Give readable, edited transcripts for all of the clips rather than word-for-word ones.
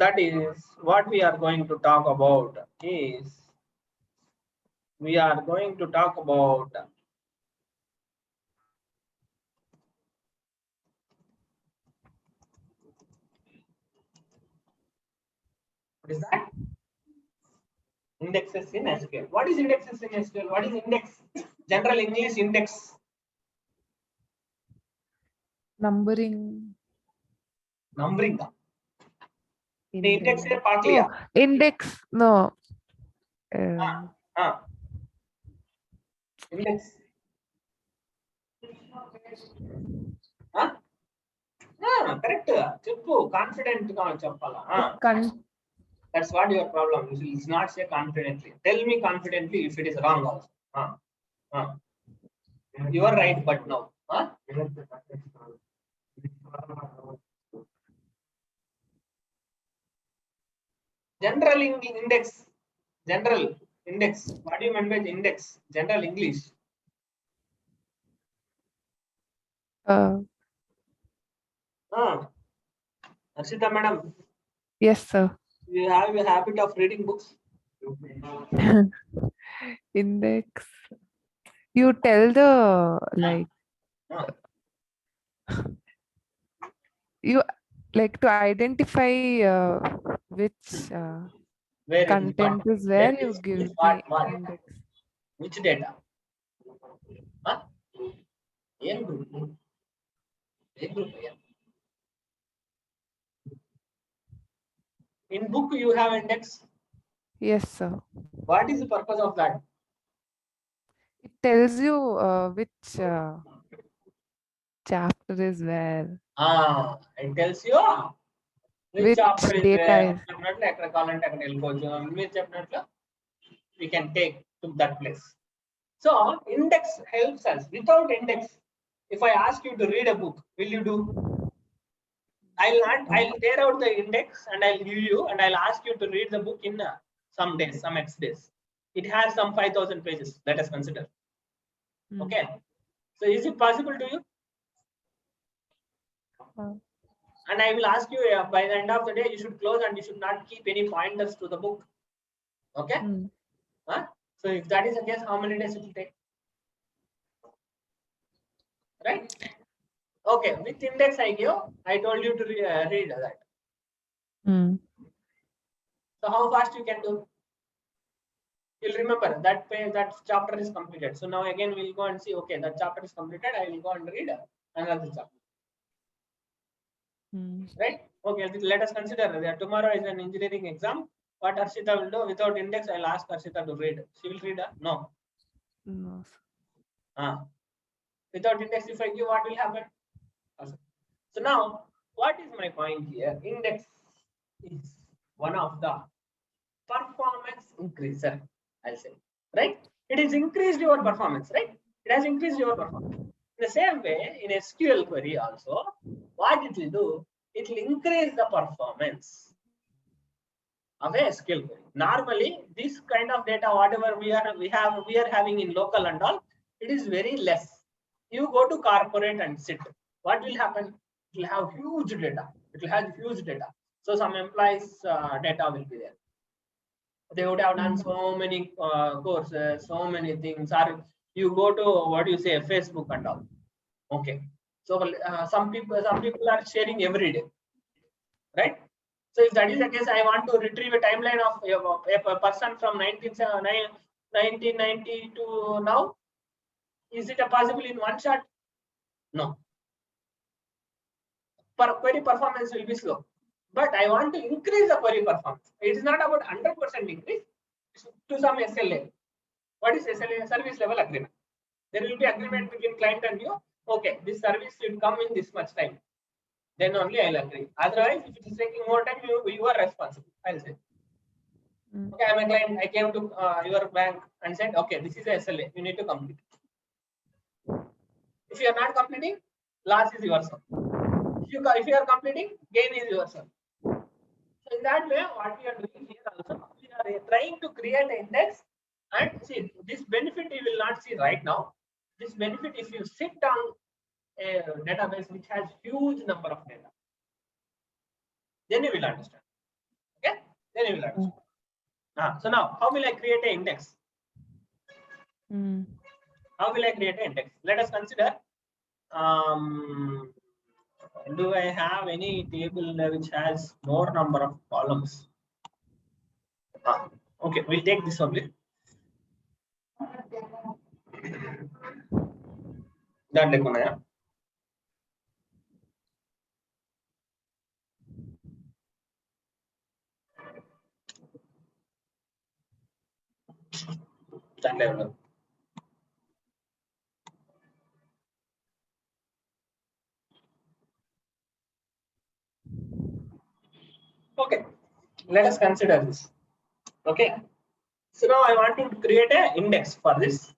that is what we are going to talk about. Is we are going to talk about what is that? Indexes in SQL. What is indexes in SQL? What is index? General English index. Numbering. Numbering. The index here partly. Oh, index. No. Index. Correct. Confident. That's what your problem. It's not say confidently. Tell me confidently if it is wrong also. You are right, but no. General index. General index. What do you mean by index? General English. Arshita madam. Yes, sir. You have a habit of reading books. Index. You tell the like. You like to identify which content is where you give the index. Which data? In book you have index. Yes, sir. What is the purpose of that? It tells you which chapter is where. It tells you which chapter is where. We can take to that place. So index helps us. Without index, if I ask you to read a book, will you do? I'll tear out the index and I'll give you and I'll ask you to read the book in some days, some X days. It has some 5,000 pages. Let us consider. Okay. So is it possible to you? And I will ask you by the end of the day, you should close and you should not keep any pointers to the book. Okay. So if that is the case, how many days it will take? Right? Okay. With index I give, I told you to read that. So how fast you can do? You'll remember that page, that chapter is completed. So now again we'll go and see, okay, that chapter is completed. I will go and read another chapter. Right? Okay, let us consider that tomorrow is an engineering exam. What Arshita will do without index, I'll ask Arshita to read. She will read? No. No. Without index, if I give, what will happen? So now, what is my point here? Index is one of the performance increaser, I'll say. Right? It has increased your performance, right? It has increased your performance. In the same way, in a SQL query also, what it will do? It will increase the performance of a SQL query. Normally, this kind of data, whatever we are having in local and all, it is very less. You go to corporate and sit. What will happen? It will have huge data. It will have huge data. So some employees' data will be there. They would have done so many courses, so many things. Or you go to what you say, Facebook and all. Okay. So some people are sharing every day, right? So if that is the case, I want to retrieve a timeline of a person from 1990 to now. Is it possible in one shot? No. Query performance will be slow. But I want to increase the query performance. It is not about 100% increase. It's to some SLA. What is SLA? Service level agreement. There will be agreement between client and you. Okay, this service should come in this much time. Then only I'll agree. Otherwise, if it is taking more time, you are responsible. I'll say. Okay, I'm a client. I came to your bank and said, okay, this is a SLA. You need to complete. If you are not completing, loss is yours. If you are completing, gain is yours. So in that way, what we are doing here also, we are trying to create an index and see this benefit you will not see right now. This benefit, if you sit on a database which has huge number of data, then you will understand. Then you will understand. So now, how will I create an index? How will I create an index? Let us consider. Do I have any table which has more number of columns? Okay, we'll take this only. That like that level. Okay, let us consider this. Okay, so now I want to create an index for this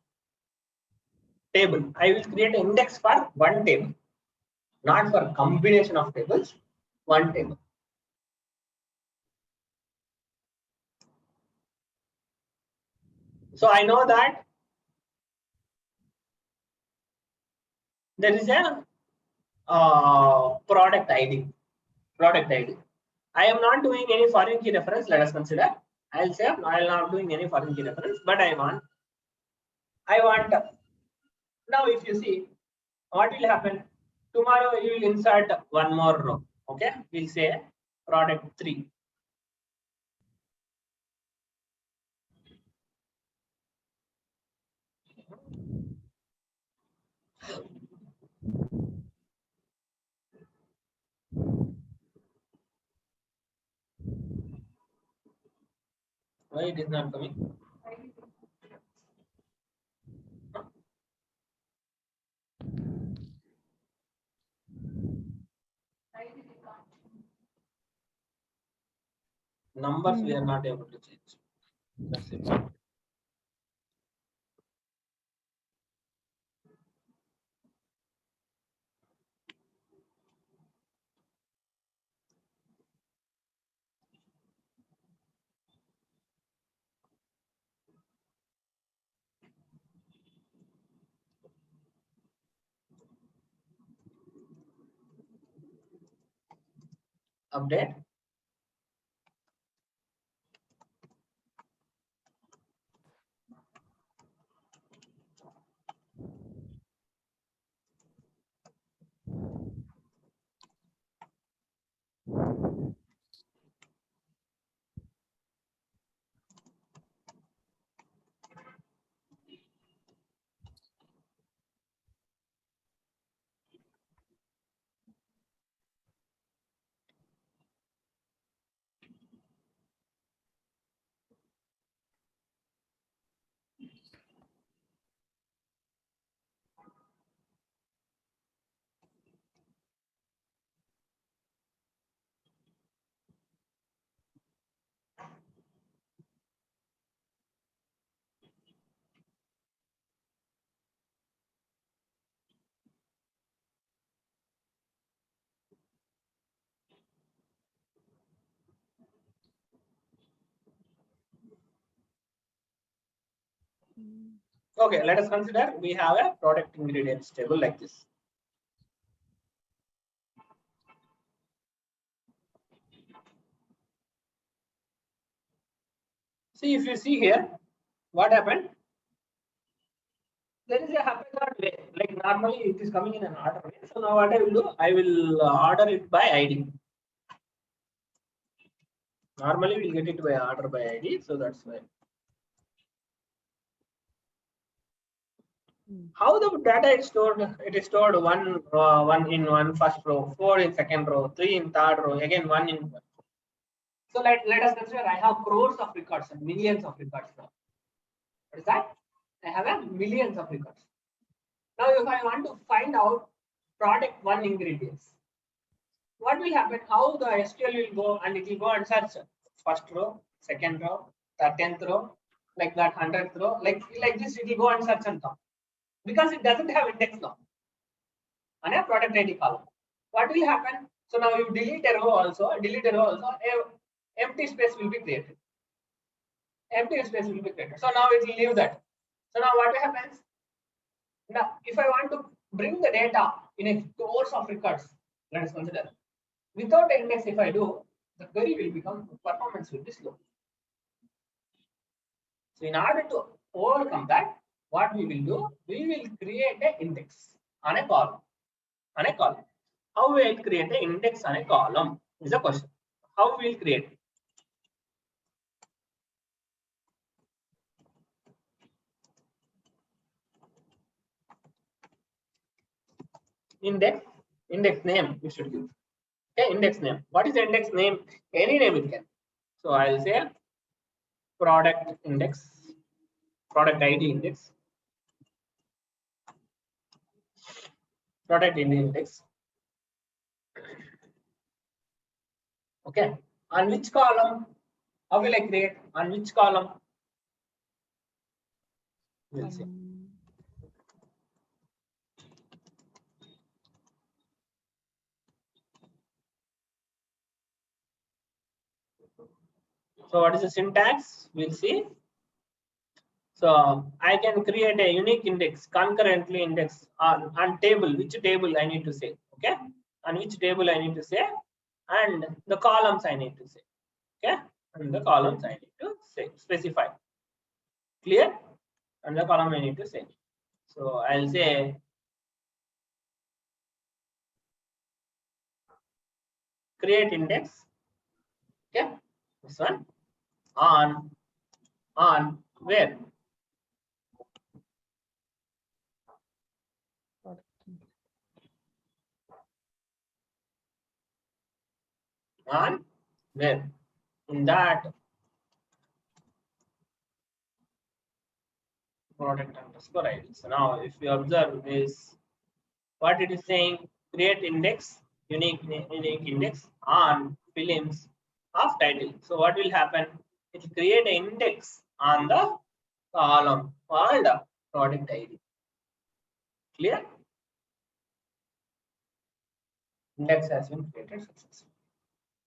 table. I will create an index for one table, not for combination of tables, one table. So I know that there is a product ID. Product ID. I am not doing any foreign key reference. Let us consider. I'll say I'll not doing any foreign key reference, but I want now. If you see, what will happen tomorrow? You will insert one more row. Okay, we'll say product 3. Why it is not coming? Numbers we are not able to change. That's it. Update. Okay, let us consider we have a product ingredients table like this. See, if you see here, what happened? There is a haphazard way. Like normally it is coming in an order way. So now what I will do, I will order it by ID. Normally we'll get it by order by ID. So that's why. How the data is stored? It is stored one in one first row, 4 in second row, 3 in third row, again 1 in. So let us consider I have crores of records and millions of records now. What is that? I have a millions of records. Now, if I want to find out product 1 ingredients, what will happen? How the SQL will go and it will go and search first row, second row, 10th row, like that 100th row, like this it will go and search and count. Because it doesn't have index now on a product ID column. What will happen? So now you delete a row also, empty space will be created. Empty space will be created. So now it will leave that. So now what happens? Now, if I want to bring the data in a course of records, let us consider. Without index, if I do, the query will become, performance will be slow. So in order to overcome that, what we will do, we will create an index on a column. On a column. How we will create an index on a column is a question. How we will create it? Index name we should give. Okay, index name. What is the index name? Any name it can. So I'll say product index, product ID index, product ID index. Okay. On which column? How will I create? On which column? We'll see. So what is the syntax? We'll see. So I can create a unique index, concurrently index on table. Which table I need to say? Okay. On which table I need to say, and the columns I need to say. Okay. And the columns I need to say, specify. Clear? And the column I need to say. So I'll say create index. Okay. This one on where? On where? In that product underscore ID. So now if you observe this, what it is saying, create index, unique index on films of title. So what will happen? It will create an index on the column called product ID. Clear? Index has been created successfully.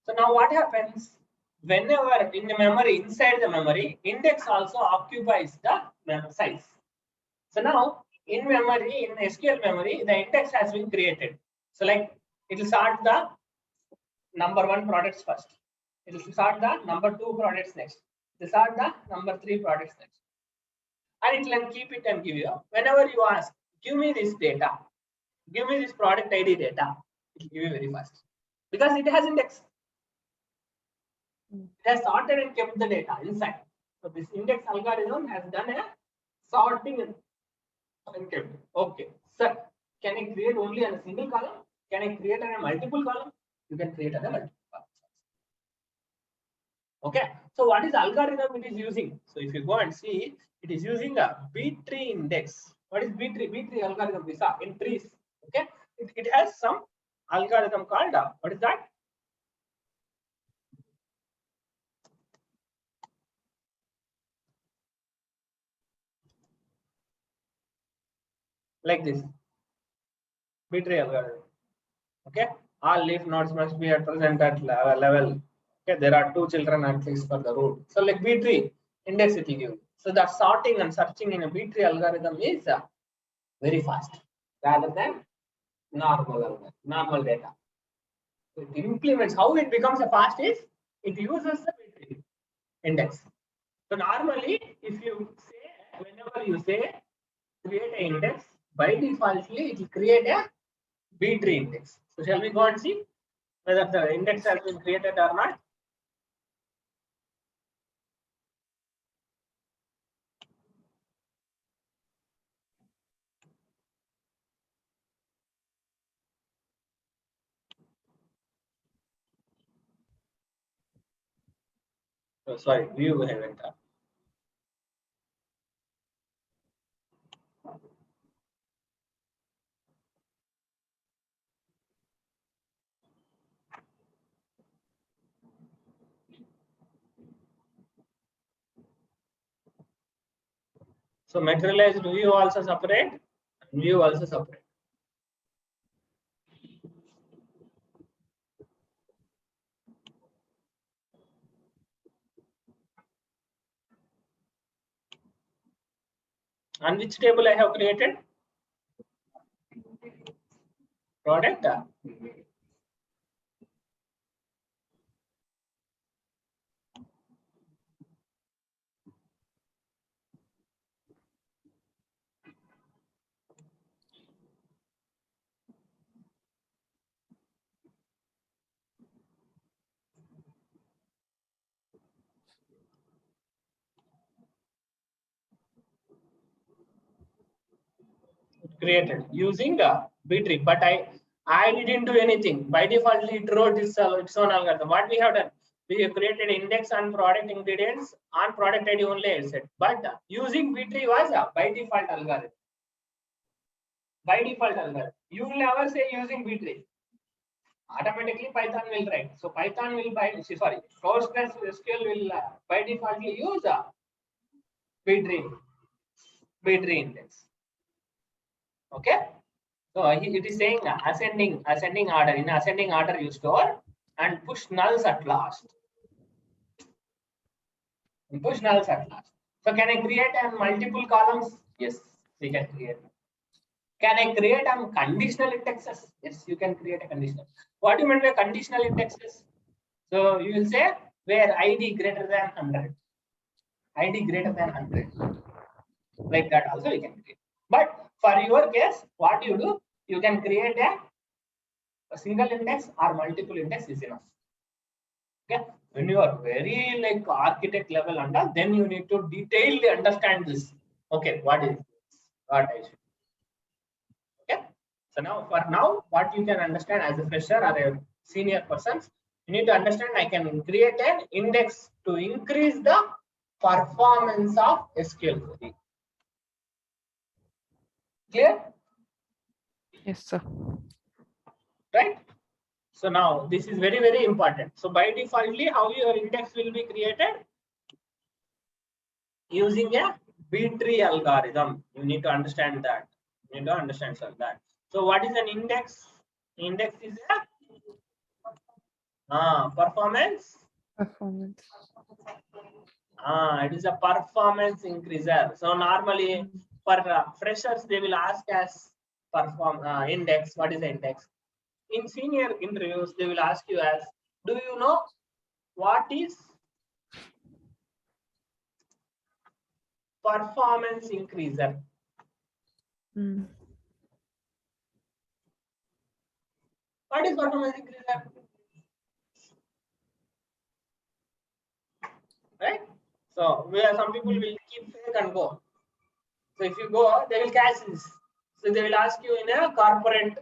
So now what happens? Whenever in the memory, inside the memory, index also occupies the size. So now in memory, in SQL memory, the index has been created. So like it will start the number 1 products first. It will start the number 2 products next. It will start the number 3 products next. And it will keep it and give you. Whenever you ask, give me this data, give me this product ID data, it will give you very fast. Because it has index. It has sorted and kept the data inside. So this index algorithm has done a sorting and kept it. Okay, sir, can I create only on a single column? Can I create on a multiple column? You can create on a multiple column. Okay, so what is algorithm it is using? So if you go and see, it is using a B-tree index. What is B-tree? B-tree algorithm is in trees. Okay, it has some algorithm called what is that? Like this. B-tree algorithm. Okay, all leaf nodes must be at present at level. Okay, there are 2 children at least for the root. So like B-tree index it will give. So the sorting and searching in a B-tree algorithm is very fast rather than normal data. So it implements, how it becomes a fast is it uses the B-tree index. So normally if you say, whenever you say create an index, by defaultly it will create a B-tree index. So shall we go and see whether the index has been created or not? Oh, sorry, view haven't. So materialized view also separate, view also separate. On which table I have created? Product. created using B-tree, but I didn't do anything. By default, it wrote its own algorithm. What we have done, we have created index on product ingredients on product ID only, I said. But using B-tree was by default algorithm. By default algorithm, you will never say using B-tree. Automatically Python will write. So Python will postgresql will by default use B-tree index. Okay. So it is saying ascending order. In ascending order, you store and push nulls at last. And push nulls at last. So can I create multiple columns? Yes, we can create. Can I create conditional indexes? Yes, you can create a conditional. What do you mean by conditional indexes? So you will say where ID greater than 100. ID greater than 100. Like that also you can create. But for your case, what you do, you can create a single index or multiple index is enough. Okay. When you are very like architect level under, then you need to detailedly understand this. Okay, what is this? What I should. Okay. So now for now, what you can understand as a fresher or a senior person, you need to understand I can create an index to increase the performance of SQL query. Clear? Yes, sir. Right? So now this is very, very important. So by defaultly, how your index will be created? Using a B-tree algorithm. You need to understand that. You need to understand that. So what is an index? Index is a performance. Performance. It is a performance increaser. So normally for freshers, they will ask as index. What is the index? In senior interviews, they will ask you as, do you know what is performance increaser? What is performance increaser? Right? So where some people will keep fake and go. So if you go, they will catch this. So they will ask you in a corporate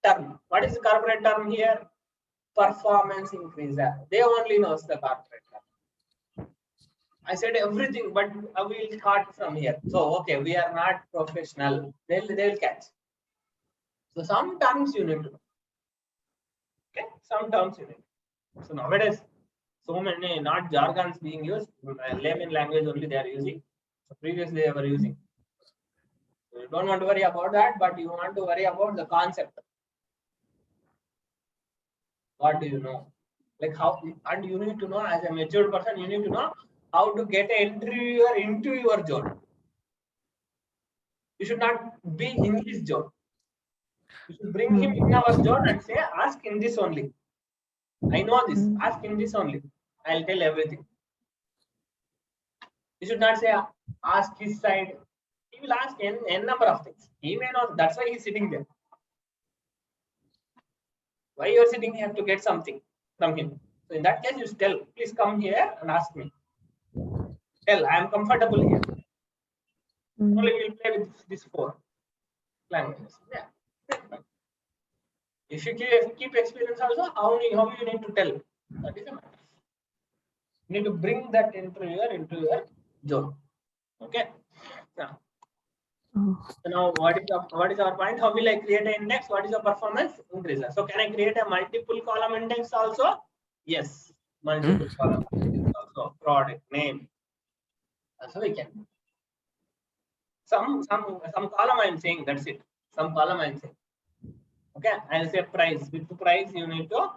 term. What is the corporate term here? Performance increaser. They only knows the corporate term. I said everything, but we will start from here. So okay, we are not professional. They will catch. So some terms you need to know. Okay, some terms you need. So nowadays, so many not jargons being used, layman language only they are using. So previously they were using. So you don't want to worry about that, but you want to worry about the concept. What do you know? Like how, and you need to know as a mature person, you need to know how to get an interviewer into your zone. You should not be in his zone. You should bring him in our zone and say, ask in this only. I know this, ask in this only. I'll tell everything. You should not say, ask his side. He will ask n number of things. He may not, that's why he's sitting there. Why you're sitting here to get something from him? So in that case, you tell, please come here and ask me. Tell, I am comfortable here. Only we'll play with these 4 languages. Yeah. If you keep experience also, how you need to tell. That is a matter. You need to bring that interviewer into your zone. Okay. Now, so now what is our point? How will I create an index? What is the performance increaser? So can I create a multiple column index also? Yes, multiple column index also. Product name. Also we can. Some column I'm saying, that's it. Some column I'm saying. Okay, I'll say price. With price, you need to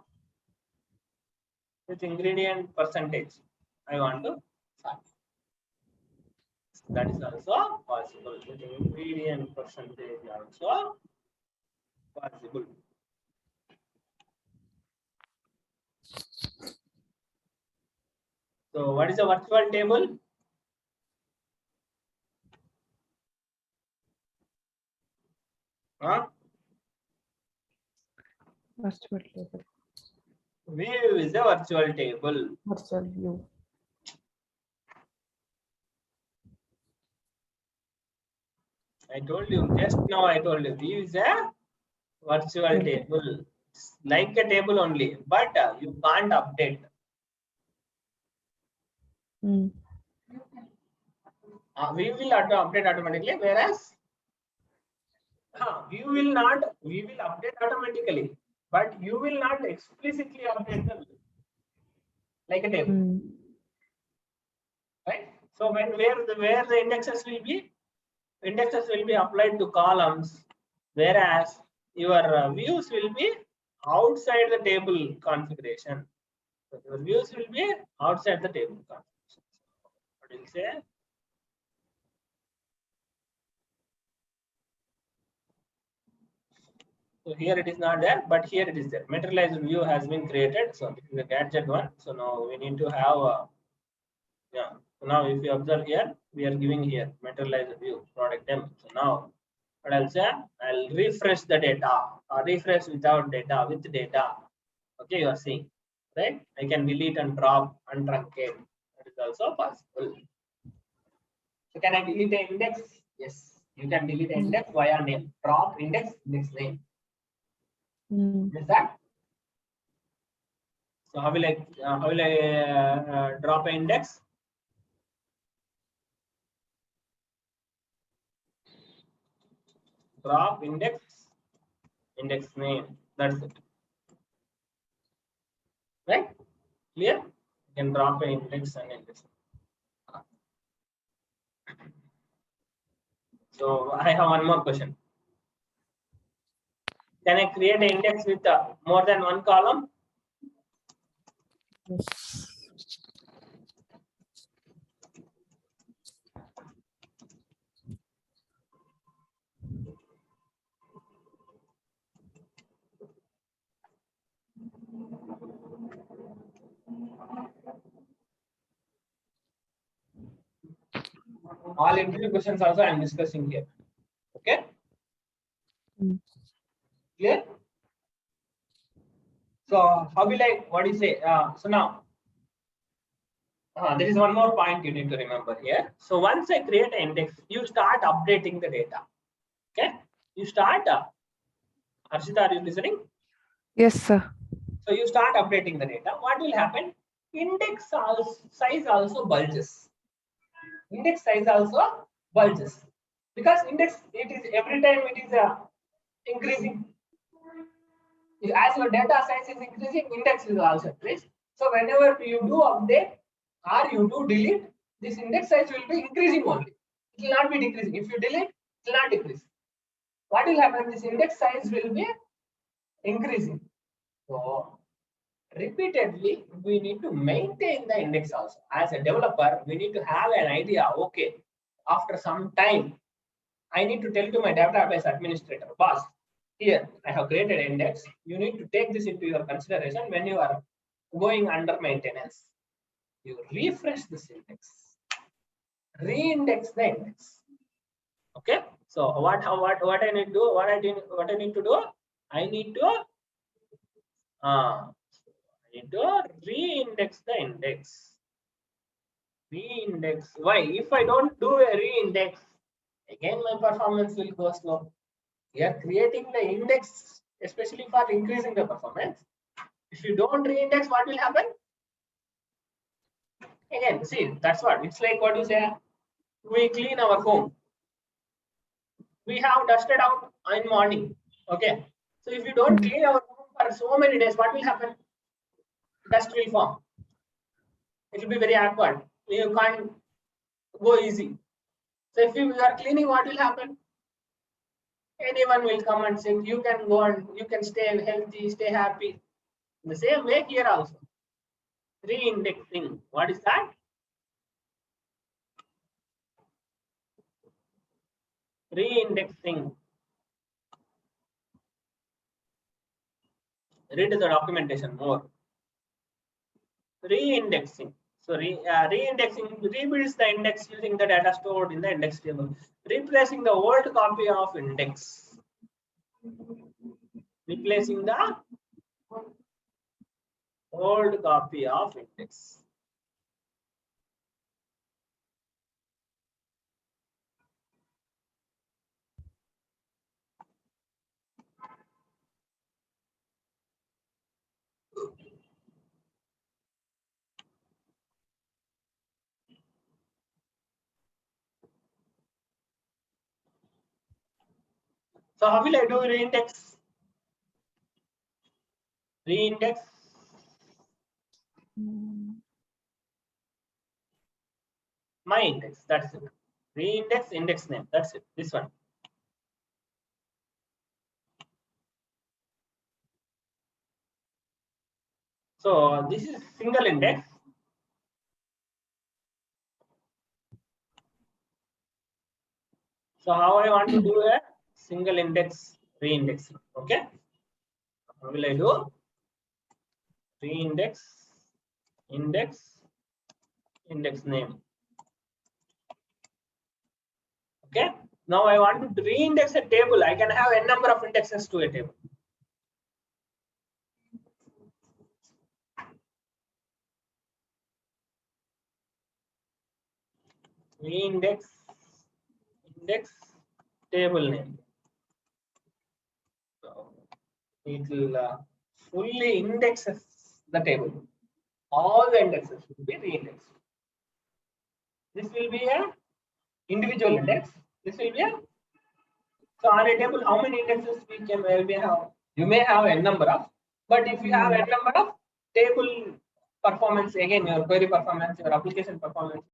with ingredient percentage. I want to start. That is also possible. With ingredient percentage also possible. So what is a virtual table? Virtual table. View is a virtual table. Virtual view. I told you just now. I told you view is a virtual table. It's like a table only, but you can't update. Mm. We will update automatically, whereas we will update automatically, but you will not explicitly update the view like a table, Mm. right? So where the indexes will be applied to columns, whereas your views will be outside the table configuration. So your views will be outside the table configuration. What do you say? So here it is not there, but here it is there. Materialized view has been created. So this is the gadget one. So now we need to have yeah. So now if you observe here, we are giving here materialized view product demo. So now what I'll say, I'll refresh the data or refresh without data with data. Okay, you are seeing, right? I can delete and drop and truncate. That is also possible. So can I delete the index? Yes, you can delete the index via name. Drop index name. Mm. Is that? So how will I drop an index? Drop index name. That's it. Right? Clear? You can drop an index and index. So I have one more question. Can I create an index with more than one column? Yes. All interview questions also I am discussing here. Okay? Mm. Clear? So how will I, what do you say? So now, there is one more point you need to remember here. So once I create an index, you start updating the data. Okay? You start, Harshita, are you listening? Yes, sir. So you start updating the data. What will happen? Index size also bulges. Index size also bulges. Because index, it is every time it is increasing. As your data size is increasing, index will also increase. So whenever you do update or you do delete, this index size will be increasing only. It will not be decreasing. If you delete, it will not decrease. What will happen? This index size will be increasing. So repeatedly, we need to maintain the index also. As a developer, we need to have an idea. Okay, after some time, I need to tell to my database administrator, boss, here I have created an index. You need to take this into your consideration when you are going under maintenance. You refresh this index, re-index the index. Okay. So what I need to do? What I need to do? I need to re-index the index. Re-index. Why? If I don't do a re-index, again my performance will go slow. We are creating the index especially for increasing the performance. If you don't re-index, what will happen? Again, see, that's what it's like. What you say? We clean our home. We have dusted out in morning. Okay. So if you don't clean our home for so many days, what will happen? Dust will form. It will be very awkward. You can't go easy. So if you are cleaning, what will happen? Anyone will come and say, you can go and you can stay healthy, stay happy. In the same way here also. Re-indexing. What is that? Re-indexing. Read the documentation more. Re-indexing. So re-indexing rebuilds the index using the data stored in the index table, replacing the old copy of index. Replacing the old copy of index. So how will I do reindex? Reindex my index. That's it. Reindex index name. That's it. This one. So this is single index. So how I want to do a single index reindexing? Okay. How will I do? Reindex index name. Okay. Now I want to reindex a table. I can have a number of indexes to a table. Reindex index table name. So it will fully indexes the table. All the indexes will be reindexed. This will be a individual index. This will be a, so on a table, how many indexes we have? You may have a number of, but if you have a number of table performance, again your query performance, your application performance,